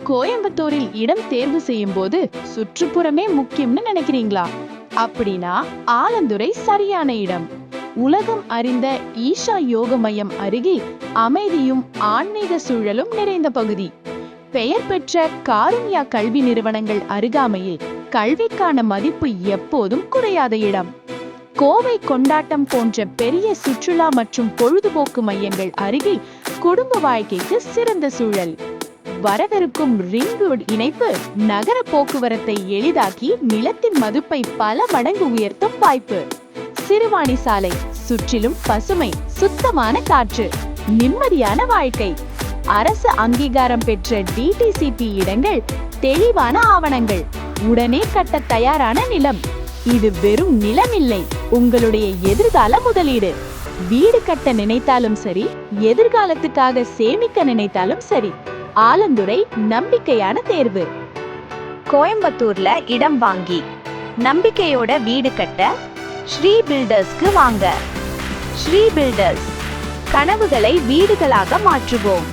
கோயம்புத்தூரில் இடம் தேர்வு செய்யும் போது சுற்றுப்புறமே முக்கியம்னு நினைக்கிறீங்களா? அப்படின்னா ஆலந்துறை சரியான இடம். உலகம் அறிந்த ஈஷா யோக மையம் அருகில் அமைதியும் ஆன்மீக சூழலும் நிறைந்த பகுதி. பெயர் பெற்ற காருண்யா கல்வி நிறுவனங்கள் அருகாமையில் கல்விக்கான மதிப்பு எப்போதும் குறையாத இடம். கோவை கொண்டாட்டம் போன்ற பெரிய சுற்றுலா மற்றும் பொழுதுபோக்கு மையங்கள் அருகில் குடும்ப வாழ்க்கைக்கு சிறந்த சூழல். வரவிருக்கும் ரிங் ரோடு இணைப்பு நகர போக்குவரத்தை எளிதாக்கி நிலத்தின் மதிப்பை பல மடங்கு உயர்த்தும் வாய்ப்பு. சிறுவாணி சாலை, சுற்றிலும் பசுமை, சுத்தமான காற்று, நிம்மதியான வாழ்க்கை. அரசு அங்கீகாரம் பெற்ற டிடிசிபி இடங்கள், தெளிவான ஆவணங்கள், உடனே கட்ட தயாரான நிலம். இது வெறும் நிலம் இல்லை, உங்களுடைய எதிர்கால முதலீடு. வீடு கட்ட நினைத்தாலும் சரி, எதிர்காலத்துக்காக சேமிக்க நினைத்தாலும் சரி, ஆலந்துறை நம்பிக்கையான தேர்வு. கோயம்புத்தூர்ல இடம் வாங்கி நம்பிக்கையோட வீடு கட்ட ஸ்ரீ பில்டர்ஸ்க்கு வாங்க. ஸ்ரீ பில்டர்ஸ், கனவுகளை வீடுகளாக மாற்றுவோம்.